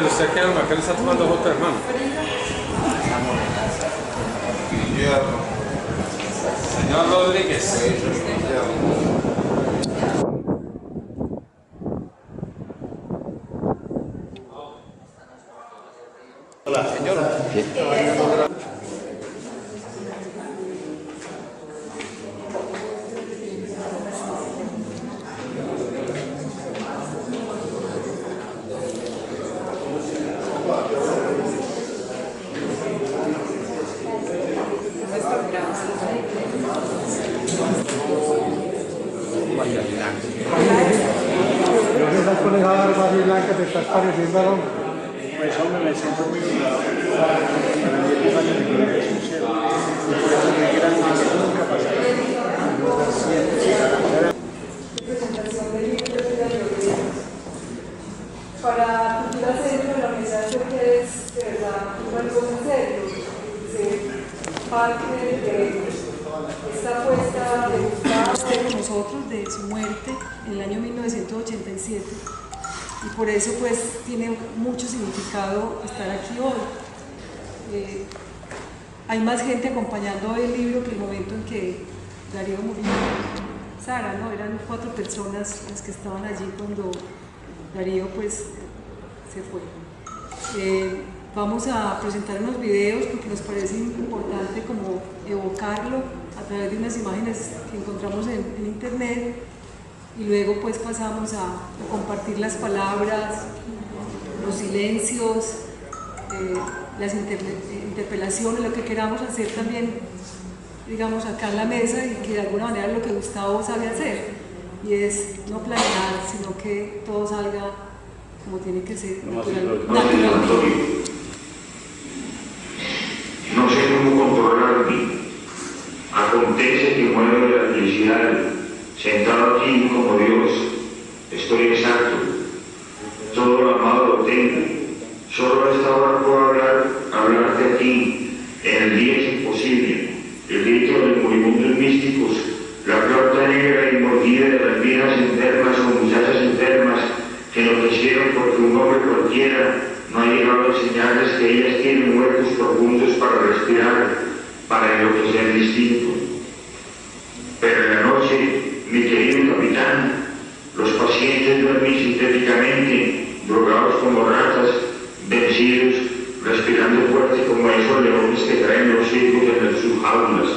Miguel, ¿usted qué arma? ¿Qué le está tomando foto, hermano? Señor Rodríguez. Hola, señor. Esas conejas barbas y blancas te estás pareciendo a hombre. Pues hombre, me siento muy cuidado. Para 10 años de que es un ser. Y por eso me grande que nunca pasará. Presentación del libro de la biografía. Para Cultura Centro, la organización que es de verdad una cosa serio, parte de esta apuesta de buscar con nosotros de su muerte en el año 1987 y por eso pues tiene mucho significado estar aquí hoy. Hay más gente acompañando el libro que el momento en que Darío murió. Sara, ¿no? Eran 4 personas las que estaban allí cuando Darío pues se fue. Vamos a presentar unos videos porque nos parece importante como evocarlo a través de unas imágenes que encontramos en internet y luego pues pasamos a compartir las palabras, los silencios, las interpelaciones, lo que queramos hacer también, digamos, acá en la mesa y que de alguna manera lo que Gustavo sabe hacer y es no planear, sino que todo salga como tiene que ser, naturalmente. No sé cómo controlarme. Acontece que muero de la felicidad. Sentado aquí como Dios, estoy exacto. Todo lo amado lo tengo. Solo a esta hora puedo hablarte aquí. En el día es imposible. El grito de los moribundos místicos, la flauta negra y mordida de las viejas enfermas o muchachas enfermas que enloquecieron porque un hombre cualquiera no ha llegado a enseñarles que ellas tienen huecos profundos para respirar, para enloquecer distinto. Pero en la noche, mi querido capitán, los pacientes duermen sintéticamente, drogados como ratas, vencidos, respirando fuerte como esos leones que traen los circos en sus jaulas.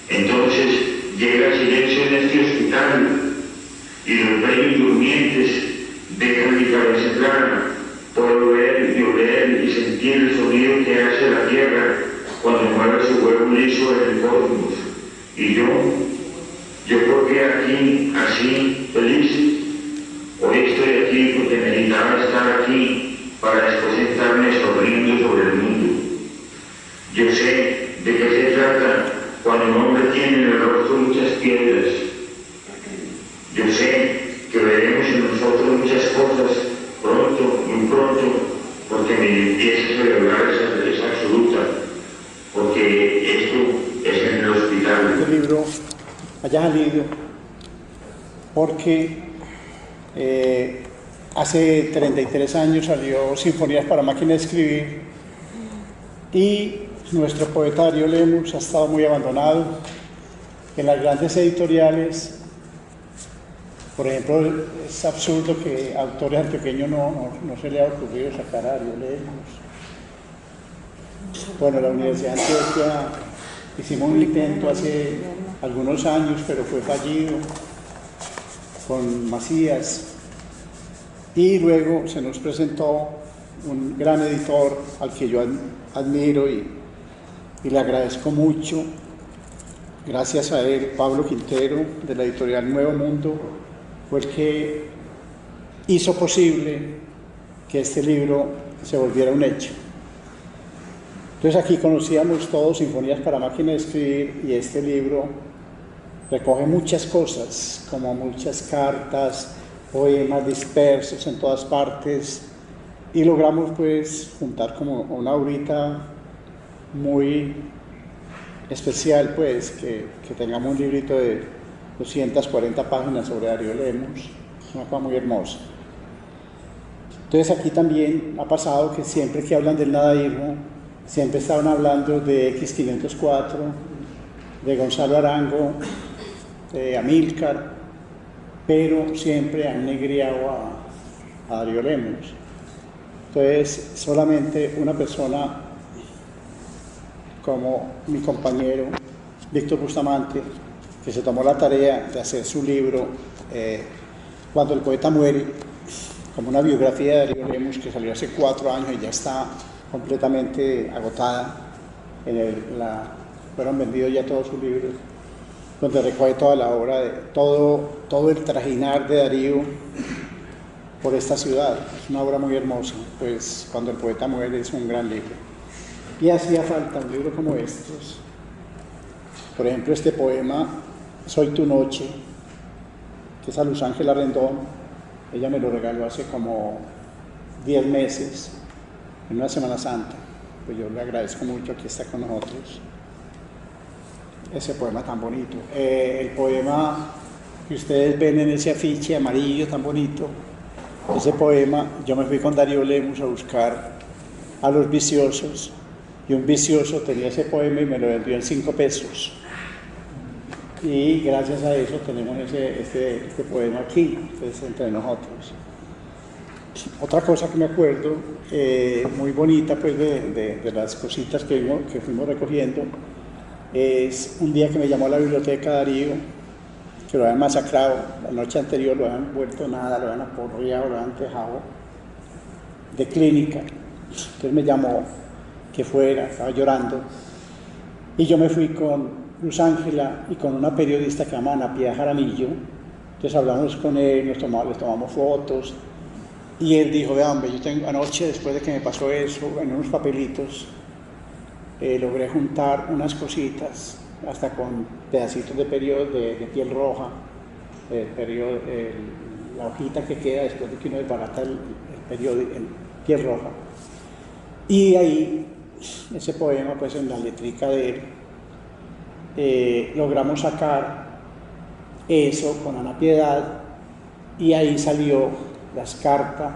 Entonces llega el silencio en este hospital y los bellos durmientes dejan mi cabeza plana. Puedo ver y oler y sentir el sonido que hace la tierra cuando mueve su huevo liso en el cosmos. Y yo porque aquí, así, feliz. Hoy estoy aquí porque necesitaba estar aquí para después sentarme sonriendo sobre el mundo. Yo sé de qué se trata cuando un hombre tiene en el rostro muchas piedras. Yo sé que veremos en nosotros muchas cosas pronto, muy pronto, porque mi limpieza cerebral es absoluta, porque esto es en el hospital. Este libro haya salido porque hace 33 años salió Sinfonías para máquina de escribir y nuestro poetario Lemus ha estado muy abandonado en las grandes editoriales. Por ejemplo, es absurdo que autores al pequeño no se le ha ocurrido sacar a Darío Lemus. Bueno, la Universidad de Antioquia hicimos un intento hace algunos años, pero fue fallido, con Macías. Y luego se nos presentó un gran editor al que yo admiro y le agradezco mucho. Gracias a él, Pablo Quintero, de la editorial Nuevo Mundo, fue el que hizo posible que este libro se volviera un hecho. Entonces aquí conocíamos todos Sinfonías para máquina de escribir y este libro recoge muchas cosas, como muchas cartas, poemas dispersos en todas partes y logramos pues juntar como una obrita muy especial, pues que tengamos un librito de 240 páginas sobre Darío Lemus, es una cosa muy hermosa. Entonces aquí también ha pasado que siempre que hablan del nadaísmo, siempre estaban hablando de X504, de Gonzalo Arango, de Amílcar, pero siempre han negriado a Darío Lemos. Entonces solamente una persona como mi compañero Víctor Bustamante, que se tomó la tarea de hacer su libro Cuando el poeta muere, como una biografía de Darío Lemos que salió hace 4 años y ya está completamente agotada. Fueron vendidos ya todos sus libros, donde recoge toda la obra, todo el trajinar de Darío por esta ciudad. Es una obra muy hermosa, pues Cuando el poeta muere es un gran libro. Y hacía falta un libro como estos. Por ejemplo, este poema, Soy tu noche, que es a Luz Ángela Rendón. Ella me lo regaló hace como 10 meses, en una Semana Santa. Pues yo le agradezco mucho que está con nosotros. Ese poema tan bonito. El poema que ustedes ven en ese afiche amarillo tan bonito, ese poema, yo me fui con Darío Lemos a buscar a los viciosos, y un vicioso tenía ese poema y me lo vendió en 5 pesos. Y gracias a eso tenemos este poema aquí, pues, entre nosotros. Otra cosa que me acuerdo, muy bonita, pues, de las cositas que fuimos recogiendo, es un día que me llamó a la biblioteca Darío, que lo habían masacrado la noche anterior, lo habían vuelto nada, lo habían aporreado, lo habían dejado de clínica. Entonces me llamó que fuera, estaba llorando, y yo me fui con Luz Ángela y con una periodista que se llama Ana Piedad Jaramillo. Entonces hablamos con él, les tomamos fotos, y él dijo: vea, hombre, yo tengo anoche, después de que me pasó eso, en unos papelitos, logré juntar unas cositas, hasta con pedacitos de periódico de piel roja, la hojita que queda después de que uno desbarata el periódico en piel roja. Y ahí, ese poema, pues en la letrica de él, logramos sacar eso con Ana Piedad, y ahí salió las cartas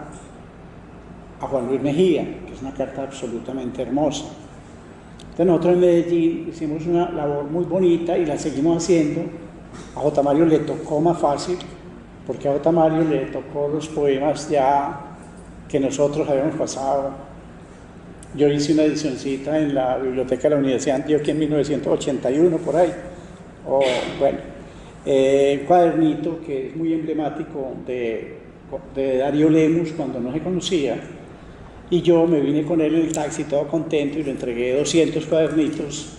a Juan Luis Mejía, que es una carta absolutamente hermosa. Entonces nosotros en Medellín hicimos una labor muy bonita y la seguimos haciendo. A J. Mario le tocó más fácil, porque a J. Mario le tocó los poemas ya que nosotros habíamos pasado. Yo hice una edicioncita en la biblioteca de la Universidad de Antioquia en 1981, por ahí. Un cuadernito que es muy emblemático de Darío Lemos cuando no se conocía. Y yo me vine con él en el taxi todo contento y le entregué 200 cuadernitos.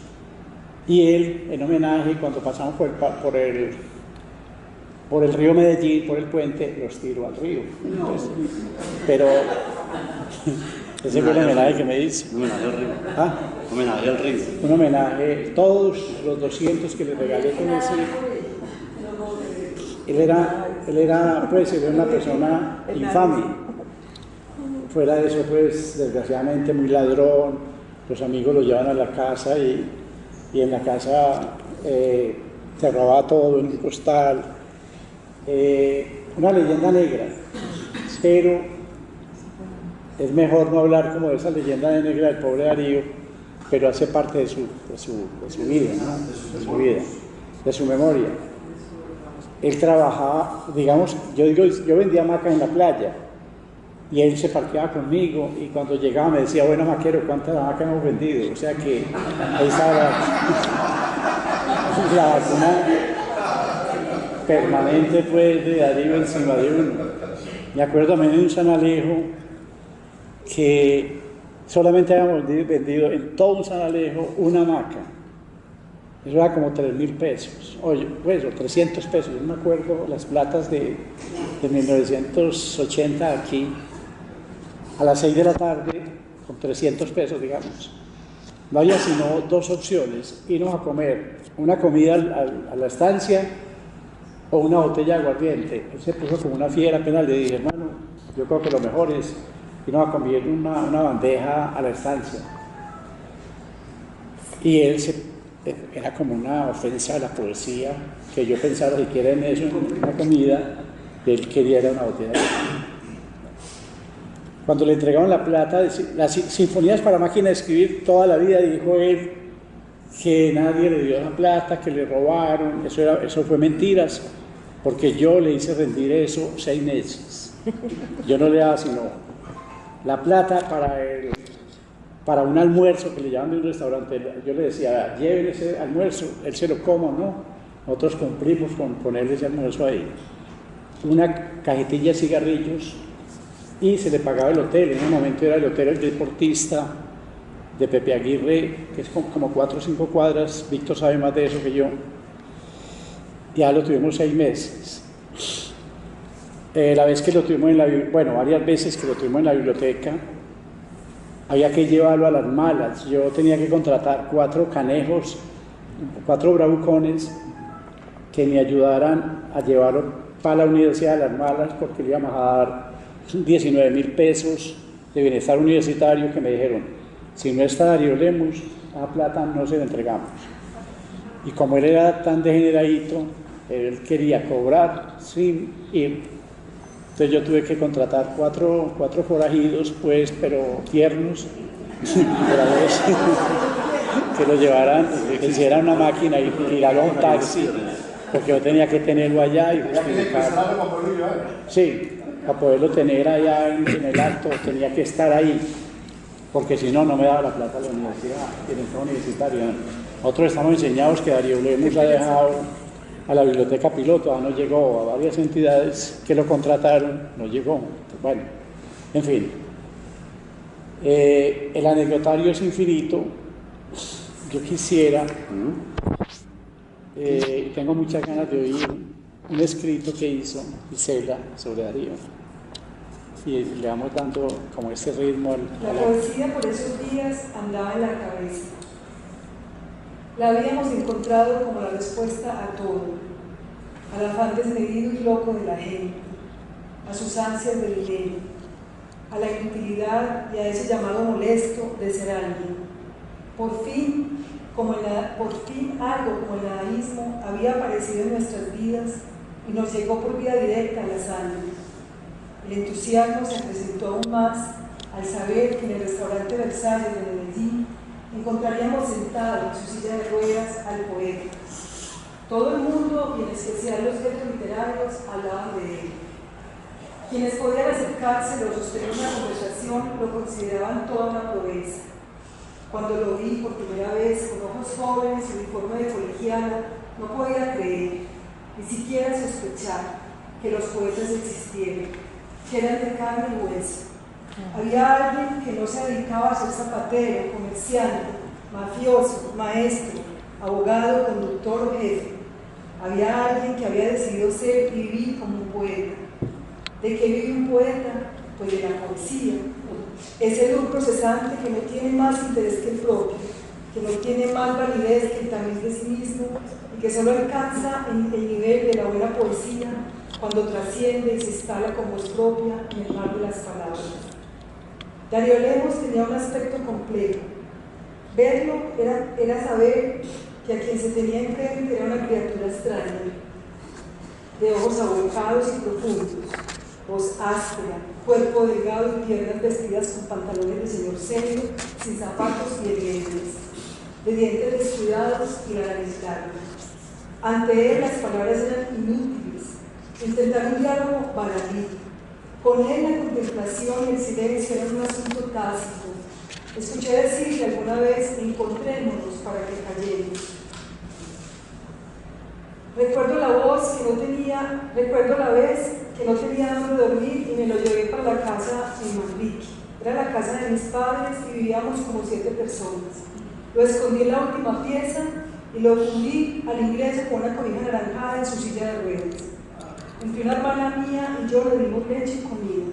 Y él, en homenaje, cuando pasamos por el río Medellín, por el puente, los tiró al río. Entonces, pero ese fue el homenaje que me hizo. Un homenaje al río. ¿Ah? Homenaje al río. Un homenaje, todos los 200 que le regalé con ese. Él era una persona infame. Fuera de eso, pues, desgraciadamente muy ladrón. Los amigos lo llevan a la casa y en la casa se robaba todo en un costal. Una leyenda negra, pero es mejor no hablar como de esa leyenda negra del pobre Darío, pero hace parte de su vida, ¿no? De su vida, de su memoria. Él trabajaba, digamos, yo vendía hamacas en la playa, y él se parqueaba conmigo, y cuando llegaba me decía: bueno, maquero, ¿cuántas hamacas hemos vendido? O sea que ahí estaba la vacuna permanente, pues, de Darío encima de uno. Me acuerdo también en un San Alejo que solamente habíamos vendido en todo un San Alejo una hamaca. Eso era como 3.000 pesos, oye, pues, o 300 pesos. Yo me acuerdo las platas de 1980 aquí, a las 6 de la tarde, con 300 pesos, digamos. No había sino 2 opciones: irnos a comer una comida a la estancia o una botella de aguardiente. Él se puso como una fiera, apenas le dije: hermano, yo creo que lo mejor es irnos a comer una bandeja a la estancia. Y él era como una ofensa a la poesía, que yo pensara siquiera en eso, en una comida, que él quería era una botella de agua. Cuando le entregaron la plata, las sinfonías para máquina de escribir, toda la vida dijo él que nadie le dio la plata, que le robaron, eso fue mentiras, porque yo le hice rendir eso 6 meses. Yo no le daba sino la plata para un almuerzo que le llaman de un restaurante. Yo le decía, lleven ese almuerzo, él se lo coma, ¿no? Nosotros cumplimos con ponerle ese almuerzo ahí. Una cajetilla de cigarrillos y se le pagaba el hotel. En un momento era el hotel El Deportista de Pepe Aguirre, que es como 4 o 5 cuadras. Víctor sabe más de eso que yo. Ya lo tuvimos 6 meses. La vez que lo tuvimos varias veces que lo tuvimos en la biblioteca, había que llevarlo a las malas. Yo tenía que contratar 4 canejos, 4 bravucones que me ayudaran a llevarlo para la Universidad de las Malas, porque le íbamos a dar 19.000 pesos de bienestar universitario, que me dijeron, si no está Darío Lemus, a plata no se la entregamos. Y como él era tan degeneradito, él quería cobrar sin ir. Entonces yo tuve que contratar 4 forajidos, pues, pero tiernos, que lo llevaran, que hicieran una máquina y tirarlo a un taxi, porque yo tenía que tenerlo allá y justificarlo. Sí, para poderlo tener allá en el acto, tenía que estar ahí, porque si no, no me daba la plata a la universidad, en el centro universitario. Nosotros estamos enseñados que Darío Lemus ha dejado a la biblioteca piloto, no llegó, a varias entidades que lo contrataron, no llegó. Bueno, en fin, el anecdotario es infinito. Yo quisiera, tengo muchas ganas de oír un escrito que hizo Isela sobre Darío, y le vamos dando como este ritmo La poesía por esos días andaba en la cabeza. La habíamos encontrado como la respuesta a todo, al afán desmedido y loco de la gente, a sus ansias de dinero, a la inutilidad y a ese llamado molesto de ser alguien. Por fin algo como el nadaísmo había aparecido en nuestras vidas y nos llegó por vía directa a la sangre. El entusiasmo se acrecentó aún más al saber que en el restaurante Versalles de Medellín encontraríamos sentado en su silla de ruedas al poeta. Todo el mundo, y en especial los centros literarios, hablaban de él. Quienes podían acercarse o sostener una conversación lo consideraban toda una proeza. Cuando lo vi por primera vez con ojos jóvenes y uniforme de colegiala, no podía creer, ni siquiera sospechar, que los poetas existieran, que eran de carne y hueso. Había alguien que no se dedicaba a ser zapatero, comerciante, mafioso, maestro, abogado, conductor o jefe. Había alguien que había decidido ser y vivir como un poeta. ¿De qué vive un poeta? Pues de la poesía. Ese lucro cesante que no tiene más interés que el propio, que no tiene más validez que el tamiz de sí mismo y que solo alcanza el nivel de la buena poesía cuando trasciende y se instala con voz propia en el mar de las palabras. Darío Lemus tenía un aspecto complejo. Verlo era saber que a quien se tenía enfrente era una criatura extraña, de ojos abocados y profundos, voz áspera, cuerpo delgado y piernas vestidas con pantalones de señor serio, sin zapatos y dientes, de dientes descuidados y la nariz larga. Ante él las palabras eran inútiles, intentar un diálogo baladí. Con él la contemplación y el silencio eran un asunto tácito. Escuché decirle alguna vez, encontrémonos para que callemos. Recuerdo la vez que no tenía dónde dormir y me lo llevé para la casa en Manrique. Era la casa de mis padres y vivíamos como 7 personas. Lo escondí en la última pieza y lo fundí al ingreso con una cobija anaranjada en su silla de ruedas. Entre una hermana mía y yo le dimos leche y comida,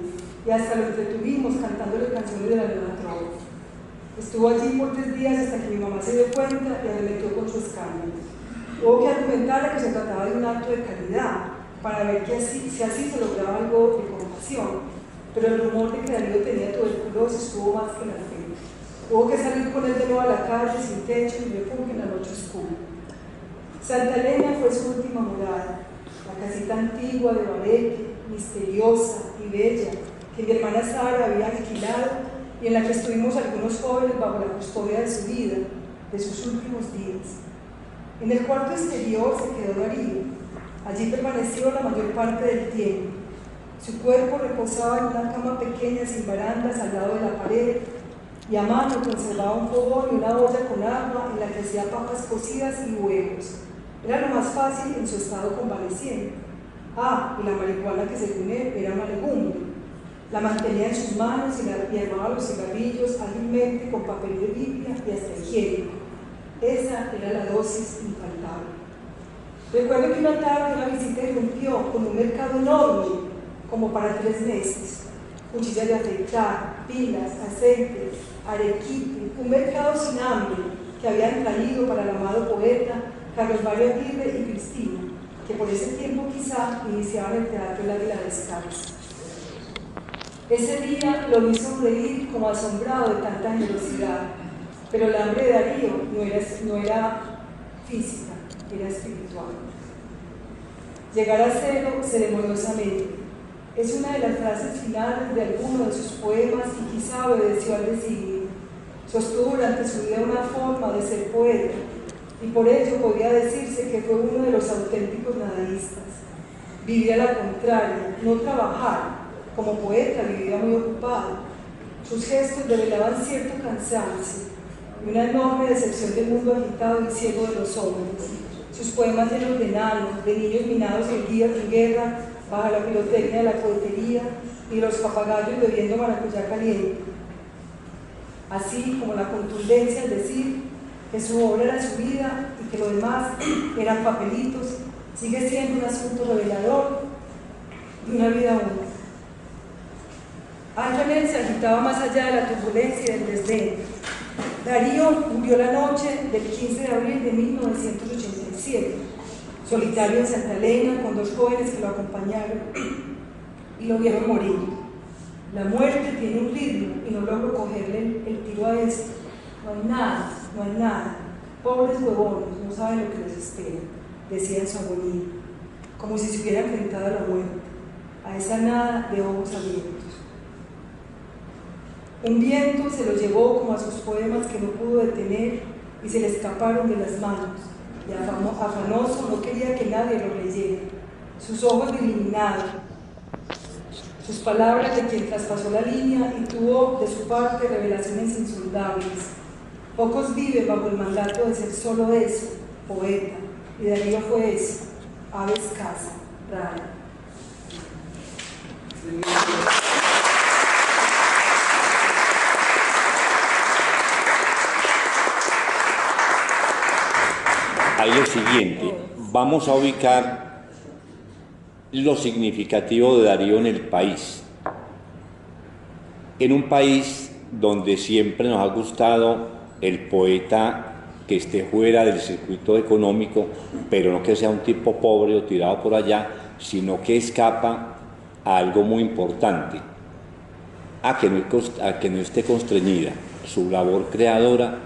y hasta lo entretuvimos cantándole canciones de la nueva trova. Estuvo allí por 3 días hasta que mi mamá se dio cuenta y arremetió con su escándalo. Hubo que argumentarle que se trataba de un acto de caridad, para ver si así se lograba algo de compasión, pero el rumor de que Darío tenía tuberculosis estuvo más que la fe. Hubo que salir con él de nuevo a la calle, sin techo ni refugio en la noche oscura. Santa Elena fue su última morada, la casita antigua de bareque, misteriosa y bella, que mi hermana Sara había alquilado y en la que estuvimos algunos jóvenes bajo la custodia de su vida, de sus últimos días. En el cuarto exterior se quedó Darío. Allí permaneció la mayor parte del tiempo. Su cuerpo reposaba en una cama pequeña sin barandas al lado de la pared, y a mano conservaba un fogón y una olla con agua en la que hacía papas cocidas y huevos. Era lo más fácil en su estado convaleciente. Y la marihuana, que según él era una legumbre. La mantenía en sus manos y armaba los cigarrillos hábilmente con papel de Biblia y hasta higiénico. Esa era la dosis infaltable. Recuerdo que una tarde una visita irrumpió con un mercado enorme, como para 3 meses. Cuchillas de afeitar, pilas, aceite, arequipe, un mercado sin hambre que habían traído para el amado poeta Carlos Mario Aguirre y Cristina, que por ese tiempo quizá iniciaban el teatro El Águila Descalza. Ese día lo vi sonreír como asombrado de tanta generosidad, pero el hambre de Darío no era física, era espiritual. Llegar a cero ceremoniosamente es una de las frases finales de alguno de sus poemas y quizá obedeció al designio. Sostuvo durante su vida una forma de ser poeta y por ello podría decirse que fue uno de los auténticos nadaístas. Vivía a la contraria, no trabajar. Como poeta vivía muy ocupado. Sus gestos revelaban cierto cansancio y una enorme decepción del mundo agitado y ciego de los hombres. Sus poemas llenos de enanos, de niños minados en guerra, bajo la pirotecnia de la cohetería y de los papagayos bebiendo maracuyá caliente. Así como la contundencia al decir que su obra era su vida y que lo demás eran papelitos, sigue siendo un asunto revelador de una vida única. Antoine se agitaba más allá de la turbulencia y del desdén. Darío murió la noche del 15 de abril de 1987, solitario en Santa Elena con 2 jóvenes que lo acompañaron y lo vieron morir. La muerte tiene un ritmo y no logro cogerle el tiro a esto. No hay nada. Pobres huevones, no saben lo que les espera, decía en su agonía, como si se hubiera enfrentado a la muerte, a esa nada de ojos abiertos. Un viento se lo llevó como a sus poemas que no pudo detener y se le escaparon de las manos, y afanoso no quería que nadie lo leyera. Sus ojos iluminados, sus palabras de quien traspasó la línea y tuvo de su parte revelaciones insondables. Pocos viven bajo el mandato de ser solo eso, poeta, y Darío fue eso, ave escasa, rara. Ahí lo siguiente, vamos a ubicar lo significativo de Darío en el país. En un país donde siempre nos ha gustado el poeta que esté fuera del circuito económico, pero no que sea un tipo pobre o tirado por allá, sino que escapa a algo muy importante, a que no esté constreñida su labor creadora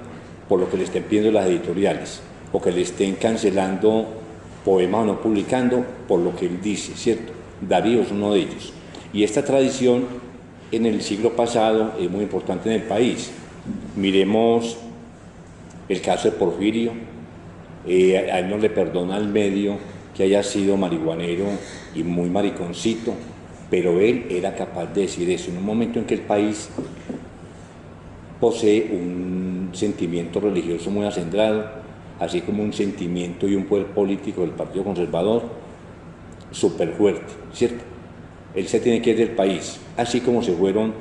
por lo que le estén pidiendo las editoriales, o que le estén cancelando poemas o no publicando por lo que él dice, ¿cierto? Darío es uno de ellos. Y esta tradición en el siglo pasado es muy importante en el país. Miremos el caso de Porfirio. A él no le perdona al medio que haya sido marihuanero y muy mariconcito, pero él era capaz de decir eso en un momento en que el país posee un sentimiento religioso muy acendrado, así como un sentimiento y un poder político del Partido Conservador súper fuerte, ¿cierto? Él se tiene que ir del país, así como se fueron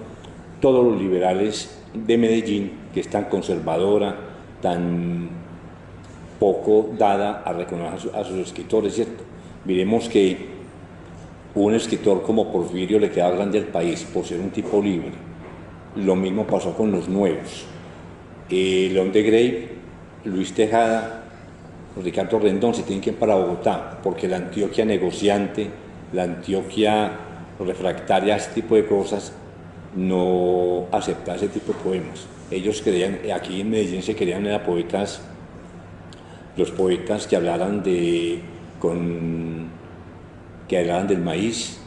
todos los liberales de Medellín, que es tan conservadora, tan poco dada a reconocer a sus escritores, ¿cierto? Miremos que un escritor como Porfirio le queda grande al país por ser un tipo libre. Lo mismo pasó con los nuevos. León de Grey, Luis Tejada, Ricardo Rendón se tienen que ir para Bogotá, porque la Antioquia negociante, la Antioquia refractaria a este tipo de cosas, no aceptaba ese tipo de poemas. Ellos creían, aquí en Medellín se querían era poetas, los poetas que hablaran que hablaran del maíz,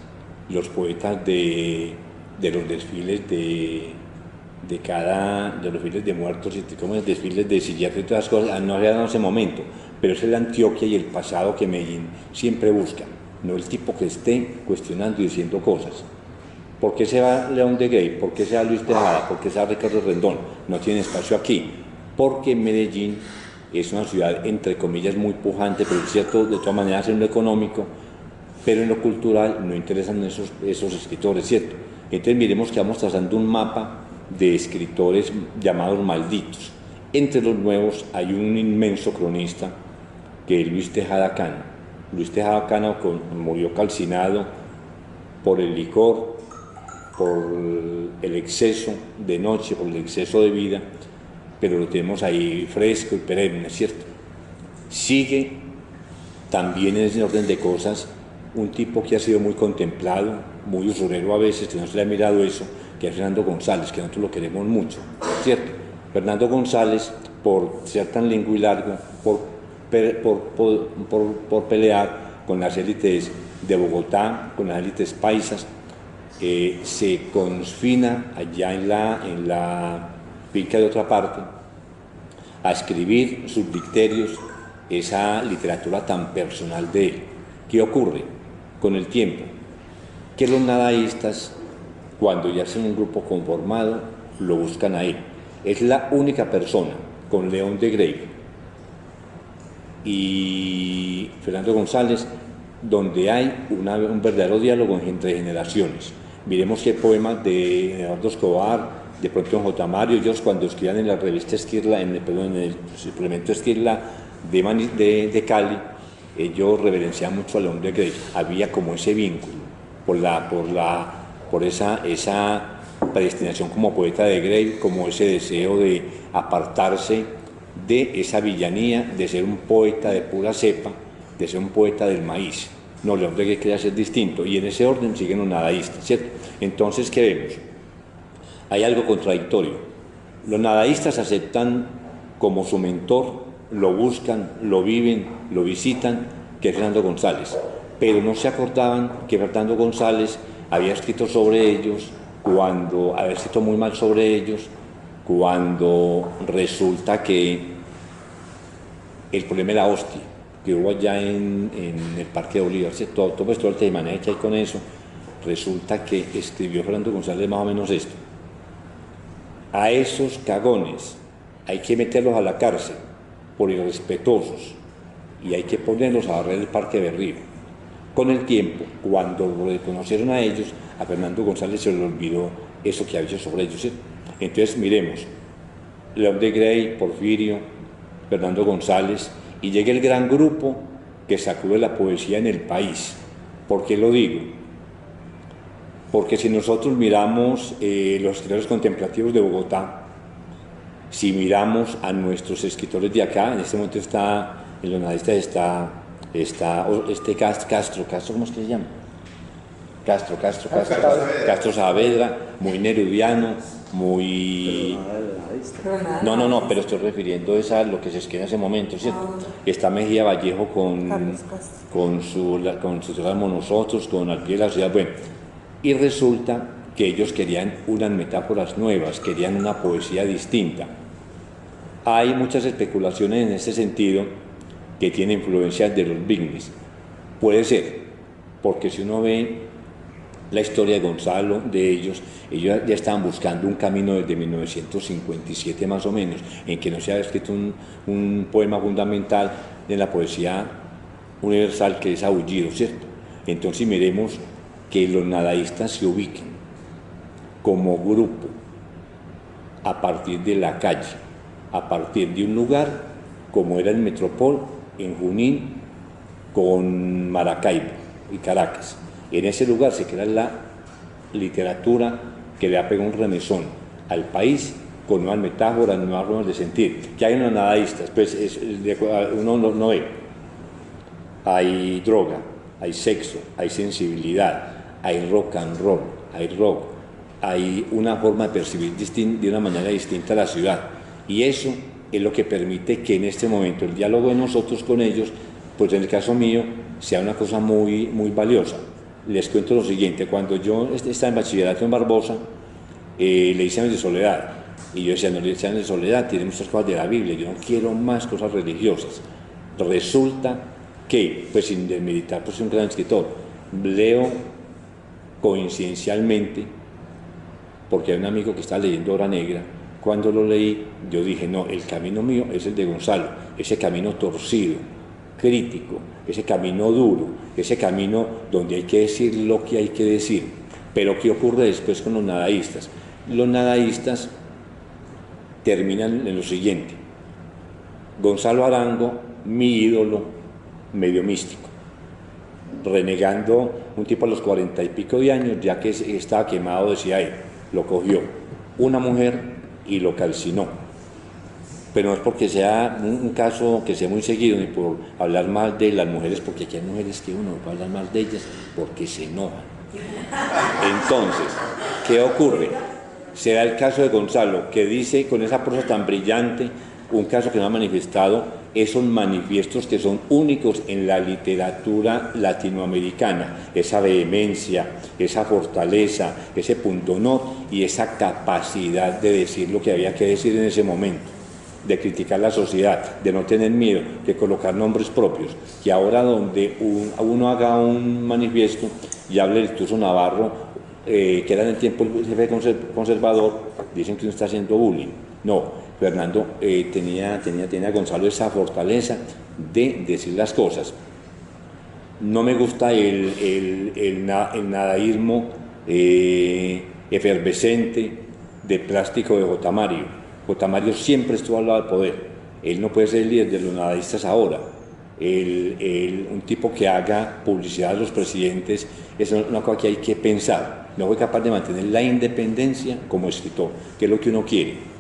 los poetas de de los desfiles de los desfiles de muertos, como los desfiles de sillares y todas las cosas, no se ha dado en ese momento, pero es la Antioquia y el pasado que Medellín siempre busca, no el tipo que esté cuestionando y diciendo cosas. ¿Por qué se va León de Grey? ¿Por qué se va Luis Tejada? ¿Por qué se va Ricardo Rendón? No tiene espacio aquí, porque Medellín es una ciudad, entre comillas, muy pujante, pero es cierto, de todas maneras, en lo económico, pero en lo cultural no interesan esos escritores, ¿cierto? Entonces miremos que vamos trazando un mapa de escritores llamados malditos. Entre los nuevos hay un inmenso cronista que es Luis Tejada Cano. Luis Tejada Cano murió calcinado por el licor, por el exceso de noche, por el exceso de vida, pero lo tenemos ahí fresco y perenne, ¿cierto? Sigue también en ese orden de cosas un tipo que ha sido muy contemplado, muy usurero a veces, que no se le ha mirado eso, que es Fernando González, que nosotros lo queremos mucho, ¿cierto? Fernando González, por ser tan lengua y largo, por pelear con las élites de Bogotá, con las élites paisas, se confina allá en la finca de otra parte a escribir sus dicterios, esa literatura tan personal de él. ¿Qué ocurre con el tiempo? Que los nadaístas, cuando ya son un grupo conformado, lo buscan a él. Es la única persona con León de Grey y Fernando González donde hay un verdadero diálogo entre generaciones. Miremos qué poemas de Eduardo Escobar, de pronto en J. Mario, ellos cuando escribían en la revista Esquirla, en el suplemento Esquirla de Cali, ellos reverenciaban mucho a León de Grey. Había como ese vínculo por esa predestinación como poeta de Grey, como ese deseo de apartarse de esa villanía, de ser un poeta de pura cepa, de ser un poeta del maíz. No, León de Grey quería ser distinto, y en ese orden siguen los nadaístas, ¿cierto? Entonces, ¿qué vemos? Hay algo contradictorio. Los nadaístas aceptan como su mentor, lo buscan, lo viven, lo visitan, que es Fernando González, pero no se acordaban que Fernando González había escrito sobre ellos, había escrito muy mal sobre ellos, cuando resulta que el problema de la hostia que hubo allá en el Parque de Bolívar, todo el tema hecha y con eso, resulta que escribió Fernando González más o menos esto: a esos cagones hay que meterlos a la cárcel por irrespetuosos y hay que ponerlos a barrer el Parque de Río. Con el tiempo, cuando lo reconocieron a ellos, a Fernando González se le olvidó eso que había hecho sobre ellos, ¿sí? Entonces miremos, León de Grey, Porfirio, Fernando González, y llega el gran grupo que sacude la poesía en el país. ¿Por qué lo digo? Porque si nosotros miramos los escritores contemplativos de Bogotá, si miramos a nuestros escritores de acá, en este momento está, en los nadaístas está Castro, ¿cómo es que se llama? Castro Saavedra, muy nerudiano, muy... No, pero estoy refiriendo a lo que se escribe en ese momento, ¿cierto? Está Mejía Vallejo con sus nosotros, con Al pie de la ciudad, bueno, y resulta que ellos querían unas metáforas nuevas, querían una poesía distinta. Hay muchas especulaciones en ese sentido que tienen influencias de los Vignis. Puede ser, porque si uno ve la historia de Gonzalo, de ellos ya estaban buscando un camino desde 1957 más o menos, en que no se había escrito un poema fundamental de la poesía universal, que es Aullido, ¿cierto? Entonces miremos que los nadaístas se ubiquen como grupo a partir de la calle, a partir de un lugar como era el Metropol en Junín con Maracaibo y Caracas. En ese lugar se crea la literatura que le ha pegado un remesón al país con nuevas metáforas, nuevas formas de sentir. Que hay unos nadaístas, pues uno no ve. Hay droga, hay sexo, hay sensibilidad, hay rock and roll, hay rock, hay una forma de percibir de una manera distinta la ciudad. Y eso es lo que permite que en este momento el diálogo de nosotros con ellos, pues en el caso mío, sea una cosa muy, muy valiosa. les cuento lo siguiente. Cuando yo estaba en bachillerato en Barbosa, le hice años de soledad. Y yo decía, no le hice años de soledad, tiene muchas cosas de la Biblia, yo no quiero más cosas religiosas. Resulta que, pues sin desmeditar, pues soy un gran escritor, leo coincidencialmente, porque hay un amigo que está leyendo Hora Negra. Cuando lo leí, yo dije, no, el camino mío es el de Gonzalo, ese camino torcido, crítico, ese camino duro, ese camino donde hay que decir lo que hay que decir. Pero ¿qué ocurre después con los nadaístas? Los nadaístas terminan en lo siguiente: Gonzalo Arango, mi ídolo, medio místico, renegando, un tipo a los 40 y pico de años, ya que estaba quemado, decía él, lo cogió una mujer y lo calcinó. Pero no es porque sea un caso que sea muy seguido, ni por hablar mal de las mujeres, porque aquí hay mujeres que uno no puede hablar mal de ellas porque se enojan. Entonces, ¿qué ocurre? Se da el caso de Gonzalo, que dice con esa prosa tan brillante, un caso que no ha manifestado esos manifiestos que son únicos en la literatura latinoamericana, esa vehemencia, esa fortaleza, ese pundonor y esa capacidad de decir lo que había que decir en ese momento, de criticar la sociedad, de no tener miedo, de colocar nombres propios, que ahora donde uno haga un manifiesto y hable del Tuzo Navarro, que era en el tiempo el jefe conservador, dicen que uno está haciendo bullying. No, Fernando tenía Gonzalo esa fortaleza de decir las cosas. No me gusta el nadaísmo efervescente de plástico de J. Mario. J. Mario siempre estuvo al lado del poder. Él no puede ser el líder de los nadaístas ahora. Un tipo que haga publicidad a los presidentes es una cosa que hay que pensar. No fue capaz de mantener la independencia como escritor, que es lo que uno quiere.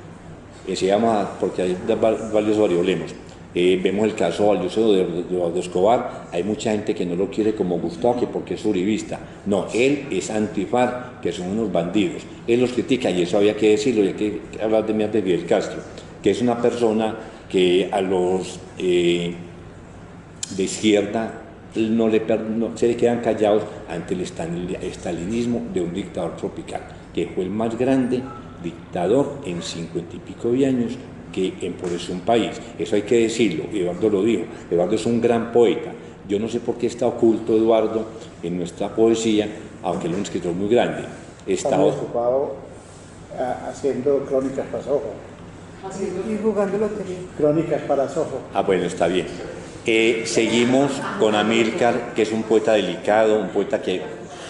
Porque hay varios variolemos. Vemos el caso valioso de Eduardo Escobar. Hay mucha gente que no lo quiere como Gustavo, que porque es uribista. No, él es antifar, que son unos bandidos. Él los critica, y eso había que decirlo, y hay que hablar de Fidel Castro, que es una persona que a los de izquierda no se le quedan callados ante el estalinismo de un dictador tropical, que fue el más grande dictador en 50 y pico de años que empobrece un país. Eso hay que decirlo, Eduardo lo dijo. Eduardo es un gran poeta. Yo no sé por qué está oculto Eduardo en nuestra poesía, aunque él es un escritor muy grande. Está ocupado haciendo crónicas para Soho. Y jugando lotería. Crónicas para Soho. Bueno, está bien. Seguimos con Amílcar, que es un poeta delicado, un poeta que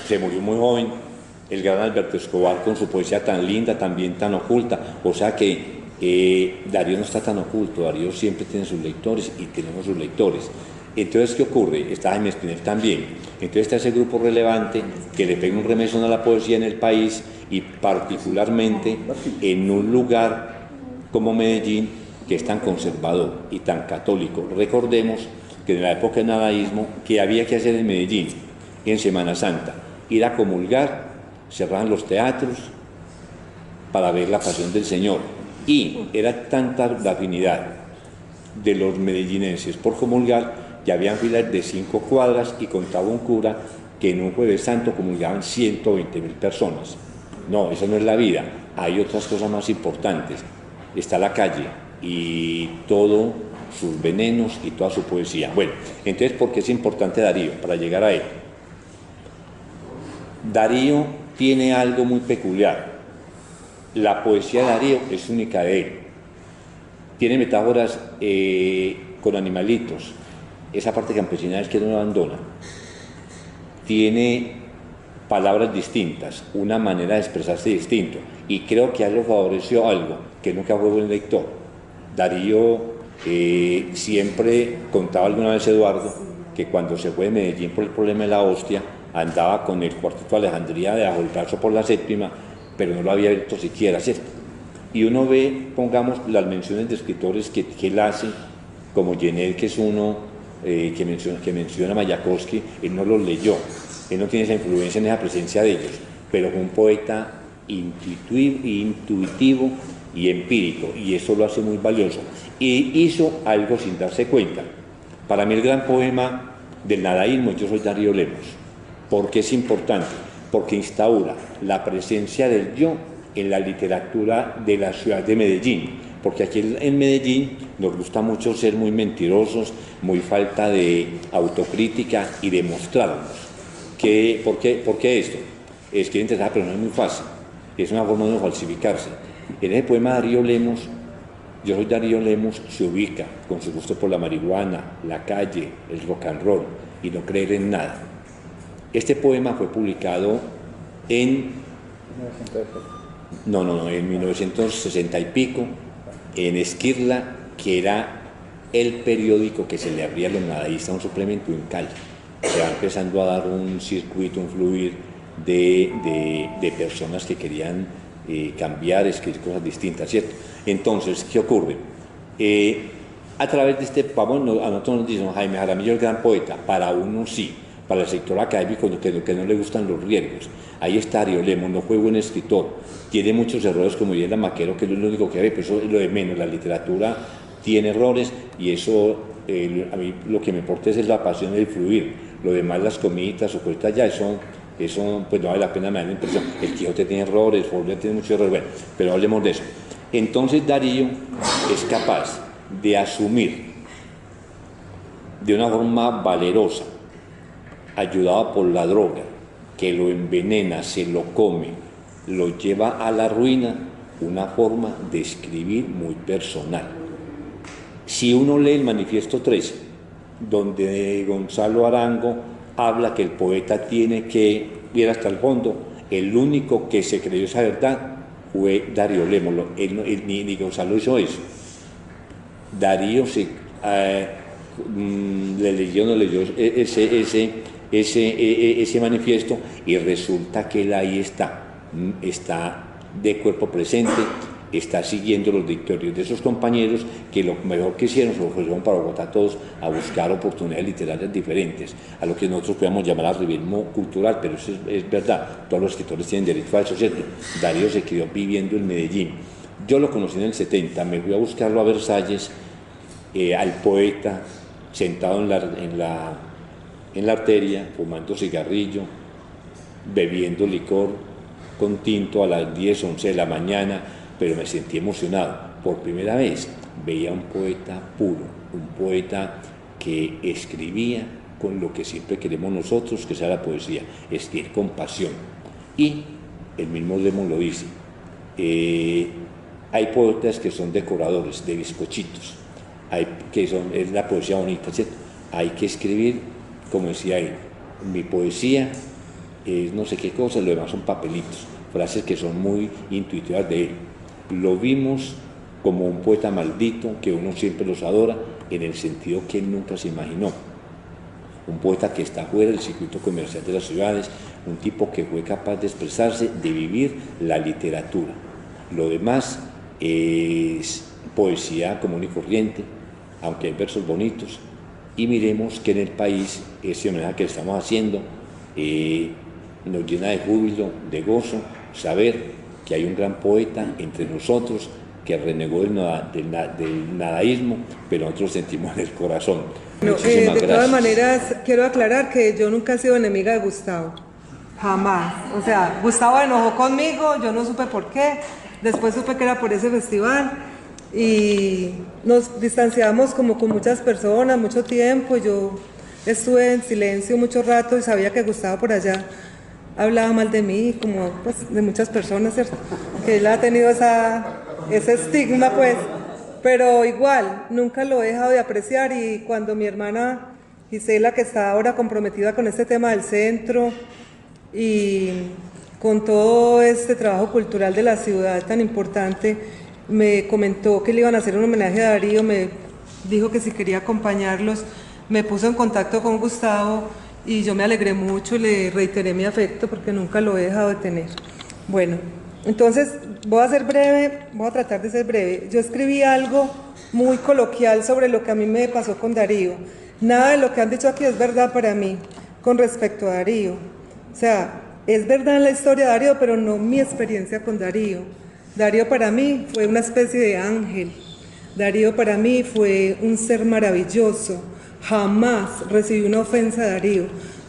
se murió muy joven, el gran Alberto Escobar, con su poesía tan linda, también tan oculta. O sea que Darío no está tan oculto, Darío siempre tiene sus lectores y tenemos sus lectores. Entonces, ¿qué ocurre? Está Jaime Espinel también. Entonces está ese grupo relevante que le pega un remesón a la poesía en el país, y particularmente en un lugar como Medellín, que es tan conservador y tan católico. Recordemos que en la época del nadaísmo, ¿qué había que hacer en Medellín en Semana Santa? Ir a comulgar, cerraban los teatros para ver la Pasión del Señor, y era tanta la afinidad de los medellinenses por comulgar, que habían filas de 5 cuadras, y contaba un cura que en un Jueves Santo comulgaban 120.000 personas. No, eso no es la vida, hay otras cosas más importantes. Está la calle y todos sus venenos y toda su poesía. Bueno, entonces, ¿por qué es importante Darío? Para llegar a él. Darío tiene algo muy peculiar. La poesía de Darío es única de él. Tiene metáforas con animalitos. Esa parte campesina es que no abandona. Tiene palabras distintas, una manera de expresarse distinto. Y creo que a él lo favoreció algo, que nunca fue buen lector. Darío siempre contaba alguna vez Eduardo que cuando se fue de Medellín por el problema de la hostia, andaba con el Cuarteto de Alejandría debajo del brazo por la séptima, pero no lo había visto siquiera, ¿cierto? Y uno ve, pongamos, las menciones de escritores que él hace, como Jenner, que es uno que menciona a Mayakovsky. Él no los leyó, él no tiene esa influencia en esa presencia de ellos, pero fue un poeta intuitivo y empírico, y eso lo hace muy valioso. Y hizo algo sin darse cuenta. Para mí el gran poema del nadaísmo, Yo soy Darío Lemos, ¿Por qué es importante? Porque instaura la presencia del yo en la literatura de la ciudad de Medellín, porque aquí en Medellín nos gusta mucho ser muy mentirosos, muy falta de autocrítica y demostrarnos. ¿Por qué esto? Es que interesante, pero no es muy fácil, es una forma de falsificarse. En ese poema Darío Lemos, Yo soy Darío Lemos, se ubica con su gusto por la marihuana, la calle, el rock and roll y no creer en nada. Este poema fue publicado en 1960 y pico, en Esquirla, que era el periódico que se le abría a los nadaístas un suplemento en Cali. Se va empezando a dar un circuito, un fluir de personas que querían cambiar, escribir cosas distintas, ¿cierto? Entonces, ¿qué ocurre? A través de este pavón, a nosotros nos dicen Jaime Jaramillo el gran poeta, para uno sí, para el sector académico que no le gustan los riesgos. Ahí está Darío Lemos, no fue buen escritor, tiene muchos errores como diría Maquero, que es lo único que ve, pero eso es lo de menos. La literatura tiene errores y eso, a mí lo que me importa es la pasión del fluir. Lo demás, las comiditas o cositas ya, eso pues no vale la pena, me da la impresión. El Quijote tiene errores, Forleo tiene muchos errores, bueno, pero hablemos de eso. Entonces Darío es capaz de asumir de una forma valerosa, ayudado por la droga, que lo envenena, se lo come, lo lleva a la ruina, una forma de escribir muy personal. Si uno lee el Manifiesto 13, donde Gonzalo Arango habla que el poeta tiene que ir hasta el fondo, el único que se creyó esa verdad fue Darío Lemos. Ni Gonzalo hizo eso. Darío le leyó ese manifiesto y resulta que él ahí está de cuerpo presente, está siguiendo los dictorios de esos compañeros que lo mejor que hicieron se lo fueron para Bogotá todos a buscar oportunidades literarias diferentes, a lo que nosotros podemos llamar arribismo cultural, pero eso es verdad, todos los escritores tienen derecho a eso, ¿cierto? Darío se quedó viviendo en Medellín. Yo lo conocí en el 70, me fui a buscarlo a Versalles, al poeta, sentado en la arteria, fumando cigarrillo, bebiendo licor con tinto a las 10, 11 de la mañana, pero me sentí emocionado. Por primera vez veía un poeta puro, un poeta que escribía con lo que siempre queremos nosotros, que sea la poesía, escribir con pasión. Y el mismo Lemos lo dice, hay poetas que son decoradores de bizcochitos, es la poesía bonita, ¿cierto? Hay que escribir, como decía él, mi poesía es no sé qué cosa, lo demás son papelitos, frases que son muy intuitivas de él. Lo vimos como un poeta maldito, que uno siempre los adora, en el sentido que él nunca se imaginó. Un poeta que está fuera del circuito comercial de las ciudades, un tipo que fue capaz de expresarse, de vivir la literatura. Lo demás es poesía común y corriente, aunque hay versos bonitos. Y miremos que en el país, ese homenaje que estamos haciendo, nos llena de júbilo, de gozo, saber que hay un gran poeta entre nosotros que renegó del nadaísmo, pero nosotros sentimos en el corazón. No, de todas maneras, quiero aclarar que yo nunca he sido enemiga de Gustavo, jamás. O sea, Gustavo enojó conmigo, yo no supe por qué, después supe que era por ese festival y nos distanciamos como con muchas personas, mucho tiempo. Yo estuve en silencio mucho rato y sabía que Gustavo por allá hablaba mal de mí, como pues de muchas personas, ¿cierto? Que él ha tenido ese estigma, pues, pero igual, nunca lo he dejado de apreciar. Y cuando mi hermana Gisela, que está ahora comprometida con este tema del centro y con todo este trabajo cultural de la ciudad tan importante, me comentó que le iban a hacer un homenaje a Darío, me dijo que si quería acompañarlos, me puso en contacto con Gustavo y yo me alegré mucho y le reiteré mi afecto porque nunca lo he dejado de tener. Bueno, entonces voy a ser breve, voy a tratar de ser breve. Yo escribí algo muy coloquial sobre lo que a mí me pasó con Darío. Nada de lo que han dicho aquí es verdad para mí con respecto a Darío. O sea, es verdad en la historia de Darío, pero no mi experiencia con Darío. Darío para mí fue una especie de ángel. Darío para mí fue un ser maravilloso. Jamás recibí una ofensa de Darío.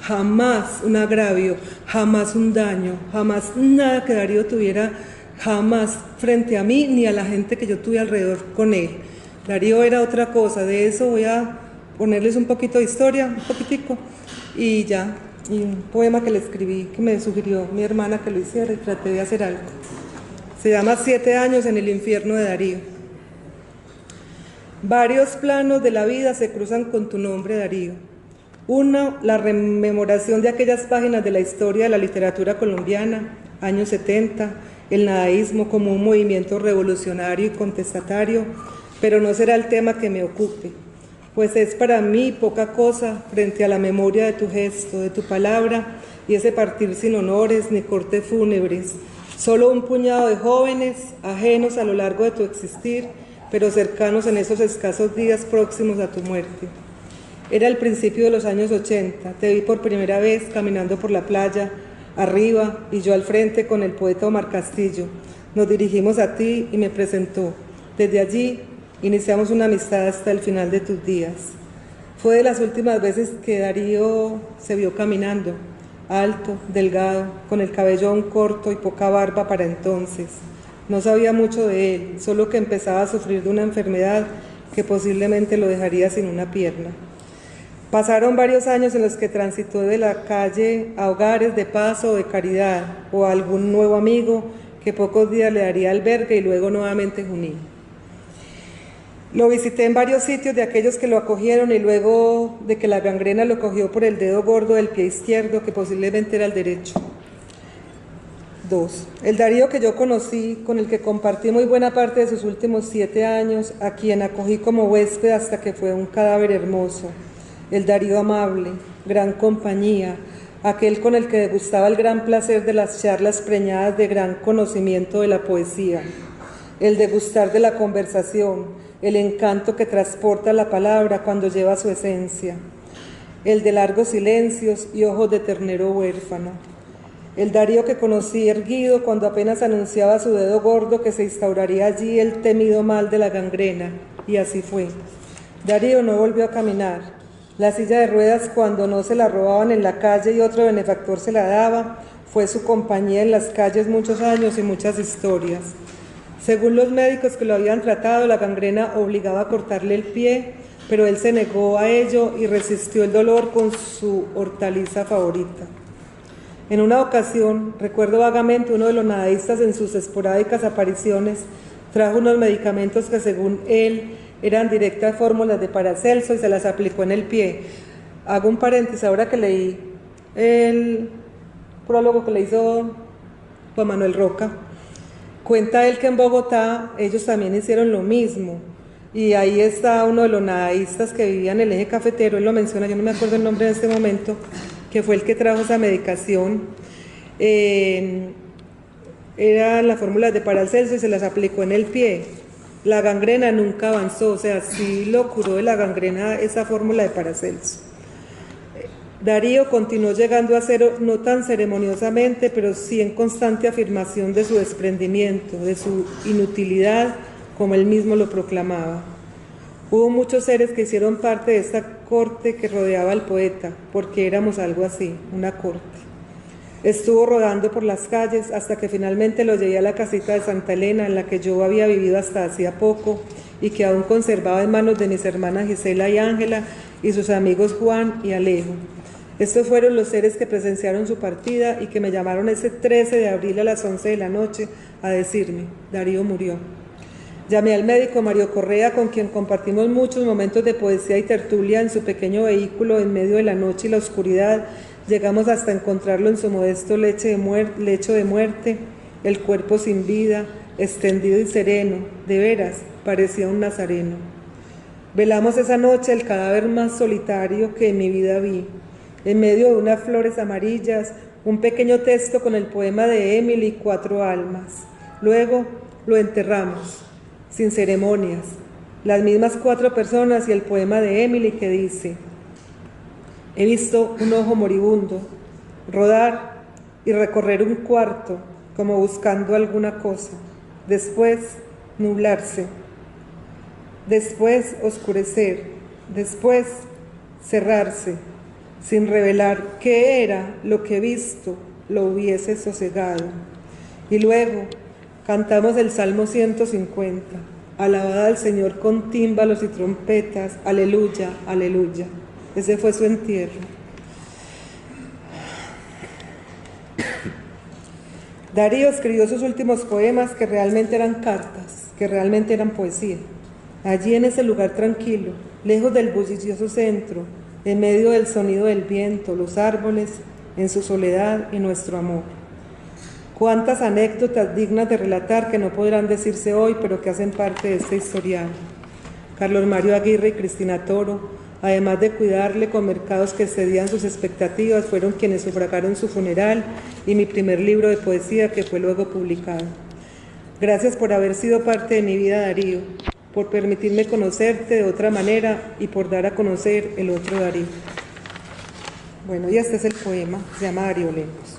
jamás un agravio, jamás un daño, jamás nada que Darío tuviera, jamás frente a mí ni a la gente que yo tuve alrededor con él. Darío era otra cosa. De eso voy a ponerles un poquito de historia, un poquitico, y ya, y un poema que le escribí, que me sugirió mi hermana que lo hiciera y traté de hacer algo. Se llama 7 años en el infierno de Darío. Varios planos de la vida se cruzan con tu nombre, Darío. Uno, la rememoración de aquellas páginas de la historia de la literatura colombiana, años 70, el nadaísmo como un movimiento revolucionario y contestatario, pero no será el tema que me ocupe, pues es para mí poca cosa frente a la memoria de tu gesto, de tu palabra y ese partir sin honores ni cortes fúnebres, solo un puñado de jóvenes ajenos a lo largo de tu existir, pero cercanos en esos escasos días próximos a tu muerte. Era el principio de los años 80, te vi por primera vez caminando por la playa, arriba y yo al frente con el poeta Omar Castillo. Nos dirigimos a ti y me presentó. Desde allí iniciamos una amistad hasta el final de tus días. Fue de las últimas veces que Darío se vio caminando, alto, delgado, con el cabello aún corto y poca barba para entonces. No sabía mucho de él, solo que empezaba a sufrir de una enfermedad que posiblemente lo dejaría sin una pierna. Pasaron varios años en los que transitó de la calle a hogares de paso o de caridad, o a algún nuevo amigo que pocos días le daría albergue y luego nuevamente Junín. Lo visité en varios sitios de aquellos que lo acogieron y luego de que la gangrena lo cogió por el dedo gordo del pie izquierdo, que posiblemente era el derecho. 2. El Darío que yo conocí, con el que compartí muy buena parte de sus últimos 7 años, a quien acogí como huésped hasta que fue un cadáver hermoso. El Darío amable, gran compañía, aquel con el que degustaba el gran placer de las charlas preñadas de gran conocimiento de la poesía, el degustar de la conversación, el encanto que transporta la palabra cuando lleva su esencia, el de largos silencios y ojos de ternero huérfano. El Darío que conocí erguido cuando apenas anunciaba su dedo gordo que se instauraría allí el temido mal de la gangrena, y así fue. Darío no volvió a caminar. La silla de ruedas, cuando no se la robaban en la calle y otro benefactor se la daba, fue su compañía en las calles muchos años y muchas historias. Según los médicos que lo habían tratado, la gangrena obligaba a cortarle el pie, pero él se negó a ello y resistió el dolor con su hortaliza favorita. En una ocasión, recuerdo vagamente, uno de los nadaístas en sus esporádicas apariciones trajo unos medicamentos que según él eran directas fórmulas de Paracelso y se las aplicó en el pie. Hago un paréntesis, ahora que leí el prólogo que le hizo Juan Manuel Roca, cuenta él que en Bogotá ellos también hicieron lo mismo, y ahí está uno de los nadaístas que vivía en el eje cafetero, él lo menciona, yo no me acuerdo el nombre en este momento, que fue el que trajo esa medicación, eran las fórmulas de Paracelso y se las aplicó en el pie. La gangrena nunca avanzó, o sea, sí lo curó de la gangrena esa fórmula de Paracelso. Darío continuó llegando a cero, no tan ceremoniosamente, pero sí en constante afirmación de su desprendimiento, de su inutilidad, como él mismo lo proclamaba. Hubo muchos seres que hicieron parte de esta corte que rodeaba al poeta, porque éramos algo así, una corte. Estuvo rodando por las calles hasta que finalmente lo llevé a la casita de Santa Elena, en la que yo había vivido hasta hacía poco y que aún conservaba en manos de mis hermanas Gisela y Ángela y sus amigos Juan y Alejo. Estos fueron los seres que presenciaron su partida y que me llamaron ese 13 de abril a las 11 de la noche a decirme: Darío murió. Llamé al médico Mario Correa, con quien compartimos muchos momentos de poesía y tertulia en su pequeño vehículo en medio de la noche y la oscuridad. Llegamos hasta encontrarlo en su modesto lecho de muerte, el cuerpo sin vida, extendido y sereno, de veras, parecía un nazareno. Velamos esa noche el cadáver más solitario que en mi vida vi. En medio de unas flores amarillas, un pequeño texto con el poema de Emily, 4 almas. Luego lo enterramos, sin ceremonias, las mismas 4 personas y el poema de Emily que dice: he visto un ojo moribundo rodar y recorrer un cuarto como buscando alguna cosa, después nublarse, después oscurecer, después cerrarse, sin revelar qué era lo que visto lo hubiese sosegado. Y luego cantamos el Salmo 150, alabada al Señor con tímbalos y trompetas, aleluya, aleluya. Ese fue su entierro. Darío escribió sus últimos poemas, que realmente eran cartas, que realmente eran poesía. Allí en ese lugar tranquilo, lejos del bullicioso centro, en medio del sonido del viento, los árboles, en su soledad y nuestro amor. Cuántas anécdotas dignas de relatar que no podrán decirse hoy, pero que hacen parte de este historial. Carlos Mario Aguirre y Cristina Toro, además de cuidarle con mercados que excedían sus expectativas, fueron quienes sufragaron su funeral y mi primer libro de poesía, que fue luego publicado. Gracias por haber sido parte de mi vida, Darío, por permitirme conocerte de otra manera y por dar a conocer el otro Darío. Bueno, y este es el poema, se llama Darío Lemos.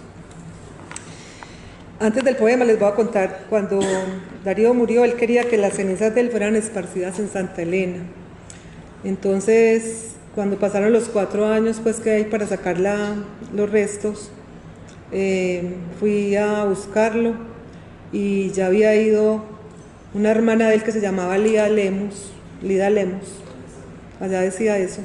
Antes del poema les voy a contar, cuando Darío murió, él quería que las cenizas de él fueran esparcidas en Santa Elena. Entonces, cuando pasaron los 4 años pues que hay para sacar los restos, fui a buscarlo y ya había ido una hermana de él que se llamaba Lida Lemos, allá decía eso,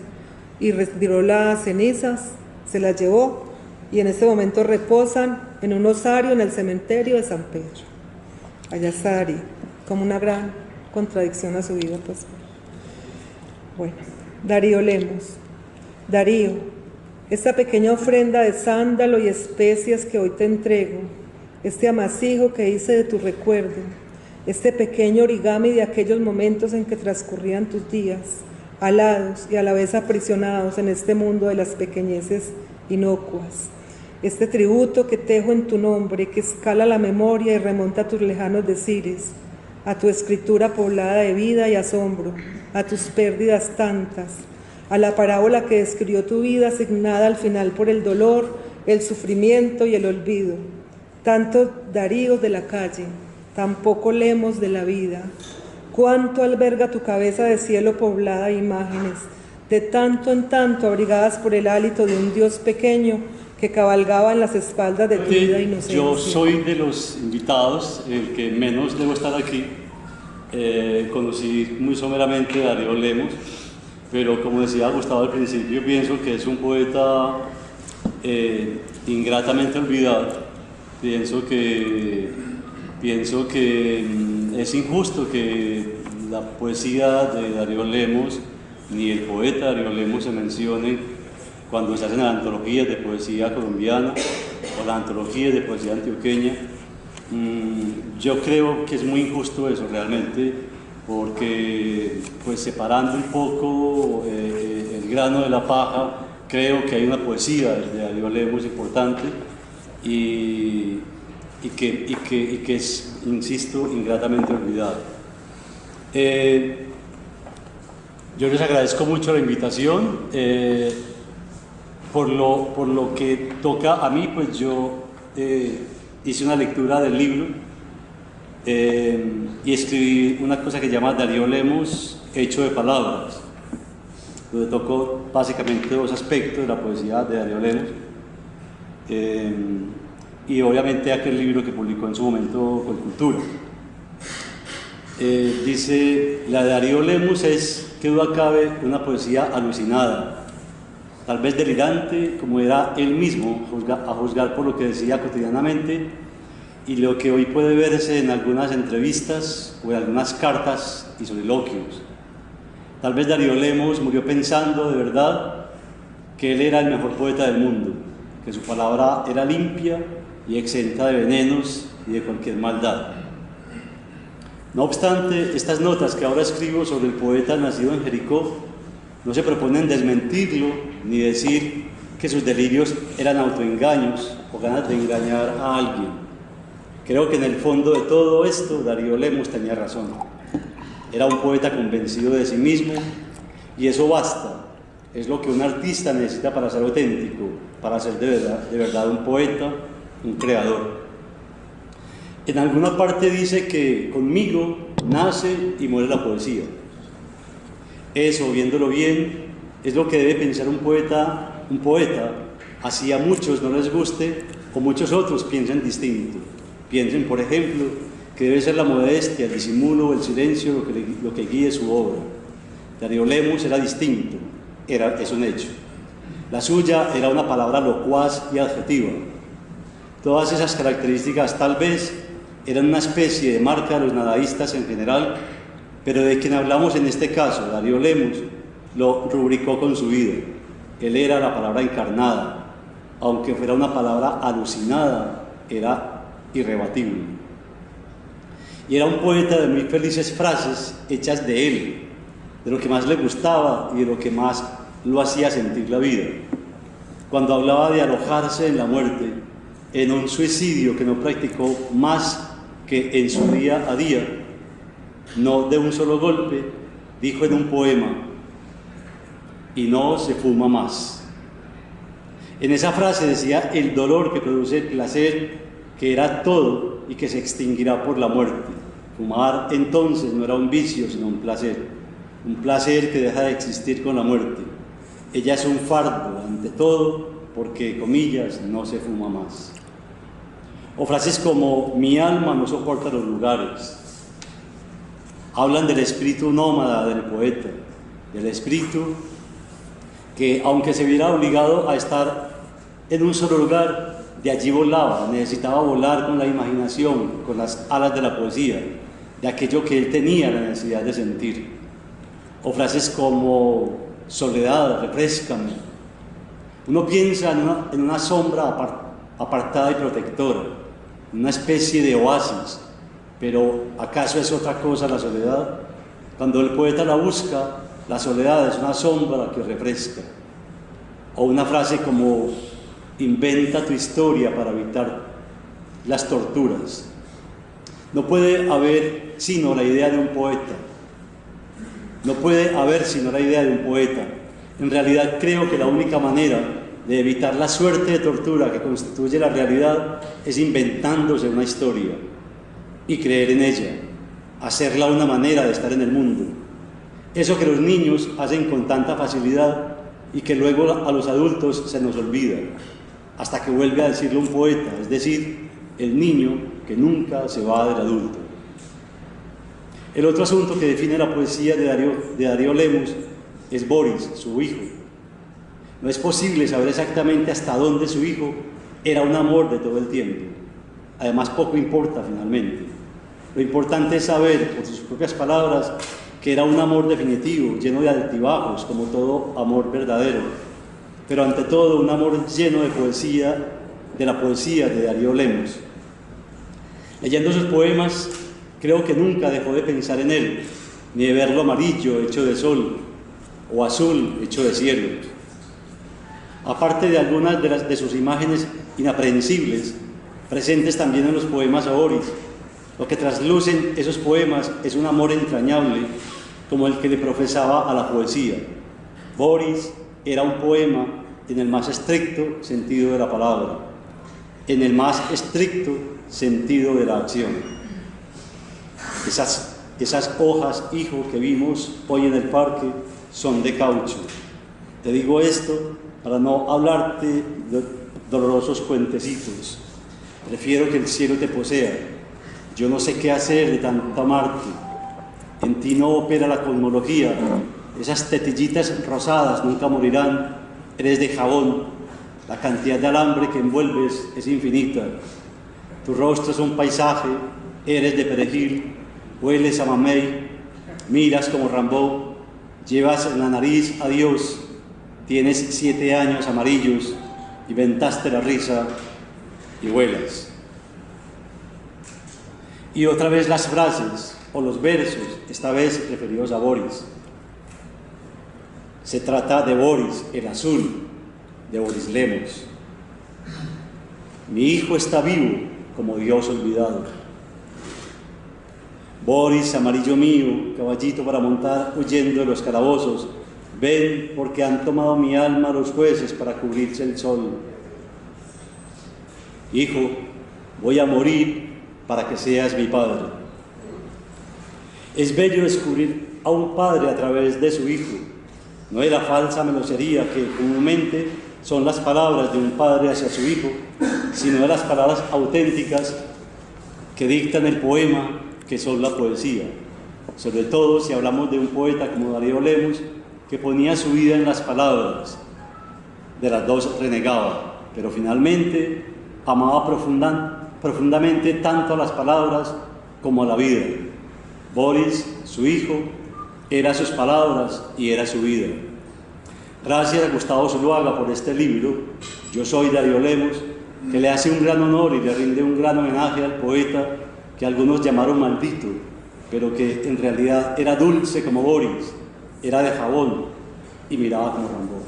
y retiró las cenizas, se las llevó y en este momento reposan en un osario en el cementerio de San Pedro. Allá está Darío, como una gran contradicción a su vida, pues. Bueno, Darío Lemos. Darío, esta pequeña ofrenda de sándalo y especias que hoy te entrego, este amasijo que hice de tu recuerdo, este pequeño origami de aquellos momentos en que transcurrían tus días, alados y a la vez aprisionados en este mundo de las pequeñeces inocuas. Este tributo que tejo en tu nombre, que escala la memoria y remonta a tus lejanos decires, a tu escritura poblada de vida y asombro, a tus pérdidas tantas, a la parábola que describió tu vida asignada al final por el dolor, el sufrimiento y el olvido. Tantos Daríos de la calle, tan poco Lemos de la vida. Cuánto alberga tu cabeza de cielo poblada de imágenes, de tanto en tanto abrigadas por el hálito de un Dios pequeño que cabalgaba en las espaldas de tu vida inocente. Yo soy de los invitados, el que menos debo estar aquí. Conocí muy someramente a Darío Lemos, pero como decía Gustavo al principio, pienso que es un poeta ingratamente olvidado. Pienso que es injusto que la poesía de Darío Lemos ni el poeta Darío Lemos se mencionen cuando se hacen las antologías de poesía colombiana o las antologías de poesía antioqueña. Yo creo que es muy injusto eso realmente, porque pues separando un poco el grano de la paja, creo que hay una poesía de Darío Lemos importante y que es, insisto, ingratamente olvidada. Yo les agradezco mucho la invitación. Por lo que toca a mí, pues yo hice una lectura del libro y escribí una cosa que se llama Darío Lemos, hecho de palabras, donde toco básicamente 2 aspectos de la poesía de Darío Lemos. Y obviamente aquel libro que publicó en su momento Colcultura. Dice, la de Darío Lemos es, que duda cabe, una poesía alucinada, tal vez delirante, como era él mismo, a juzgar por lo que decía cotidianamente y lo que hoy puede verse en algunas entrevistas o en algunas cartas y soliloquios. Tal vez Darío Lemos murió pensando de verdad que él era el mejor poeta del mundo, que su palabra era limpia y exenta de venenos y de cualquier maldad. No obstante, estas notas que ahora escribo sobre el poeta nacido en Jericó no se proponen desmentirlo ni decir que sus delirios eran autoengaños o ganas de engañar a alguien. Creo que en el fondo de todo esto Darío Lemos tenía razón. Era un poeta convencido de sí mismo y eso basta. Es lo que un artista necesita para ser auténtico, para ser de verdad un poeta, un creador. En alguna parte dice que conmigo nace y muere la poesía. Eso, viéndolo bien, es lo que debe pensar un poeta un poeta, así a muchos no les guste o muchos otros piensen distinto. Piensen, por ejemplo, que debe ser la modestia, el disimulo o el silencio lo que guíe su obra. Darío Lemus era distinto, es un hecho. La suya era una palabra locuaz y adjetiva. Todas esas características tal vez eran una especie de marca de los nadaístas en general, pero de quien hablamos en este caso, Darío Lemus, lo rubricó con su vida. Él era la palabra encarnada, aunque fuera una palabra alucinada, era irrebatible. Y era un poeta de muy felices frases hechas de él, de lo que más le gustaba y de lo que más lo hacía sentir la vida. Cuando hablaba de alojarse en la muerte, en un suicidio que no practicó más que en su día a día, no de un solo golpe, dijo en un poema: y no se fuma más. En esa frase decía el dolor que produce el placer, que era todo y que se extinguirá por la muerte. Fumar entonces no era un vicio, sino un placer que deja de existir con la muerte. Ella es un fardo, ante todo, porque, comillas, no se fuma más. O frases como: mi alma no soporta los lugares. Hablan del espíritu nómada del poeta, del espíritu que, aunque se viera obligado a estar en un solo lugar, de allí volaba, necesitaba volar con la imaginación, con las alas de la poesía, de aquello que él tenía la necesidad de sentir. O frases como: soledad, refréscame. Uno piensa en una sombra apartada y protectora, una especie de oasis, pero ¿acaso es otra cosa la soledad? Cuando el poeta la busca, la soledad es una sombra que refresca. O una frase como: inventa tu historia para evitar las torturas. No puede haber sino la idea de un poeta. No puede haber sino la idea de un poeta. En realidad creo que la única manera de evitar la suerte de tortura que constituye la realidad es inventándose una historia y creer en ella, hacerla una manera de estar en el mundo. Eso que los niños hacen con tanta facilidad y que luego a los adultos se nos olvida, hasta que vuelve a decirlo un poeta, es decir, el niño que nunca se va del adulto. El otro asunto que define la poesía de Darío Lemus es Boris, su hijo. No es posible saber exactamente hasta dónde su hijo era un amor de todo el tiempo. Además, poco importa finalmente. Lo importante es saber, por sus propias palabras, que era un amor definitivo, lleno de altibajos, como todo amor verdadero, pero ante todo un amor lleno de poesía, de la poesía de Darío Lemus. Leyendo sus poemas, creo que nunca dejó de pensar en él, ni de verlo amarillo, hecho de sol, o azul, hecho de cielo. Aparte de algunas de sus imágenes inaprehensibles, presentes también en los poemas a Boris, lo que traslucen esos poemas es un amor entrañable, como el que le profesaba a la poesía. Boris era un poema en el más estricto sentido de la palabra, en el más estricto sentido de la acción. Esas hojas, hijo, que vimos hoy en el parque son de caucho. Te digo esto para no hablarte de dolorosos cuentecitos. Prefiero que el cielo te posea. Yo no sé qué hacer de tanto amarte. En ti no opera la cosmología. Esas tetillitas rosadas nunca morirán. Eres de jabón. La cantidad de alambre que envuelves es infinita. Tu rostro es un paisaje. Eres de perejil. Hueles a mamey. Miras como Rambo. Llevas en la nariz a Dios. Tienes 7 años amarillos. Inventaste la risa y vuelas. Y otra vez las frases o los versos, esta vez referidos a Boris. Se trata de Boris, el azul, de Boris Lemus. Mi hijo está vivo, como Dios olvidado. Boris, amarillo mío, caballito para montar huyendo de los calabozos. Ven, porque han tomado mi alma los jueces para cubrirse el sol. Hijo, voy a morir para que seas mi padre. Es bello descubrir a un padre a través de su hijo. No era falsa melosería que comúnmente son las palabras de un padre hacia su hijo, sino de las palabras auténticas que dictan el poema, que son la poesía. Sobre todo si hablamos de un poeta como Darío Lemus, que ponía su vida en las palabras, de las dos renegaba, pero finalmente amaba profundamente tanto a las palabras como a la vida. Boris, su hijo, era sus palabras y era su vida. Gracias a Gustavo Zuluaga por este libro, Yo soy Darío Lemus, que le hace un gran honor y le rinde un gran homenaje al poeta que algunos llamaron maldito, pero que en realidad era dulce como Boris, era de jabón y miraba como Rambo.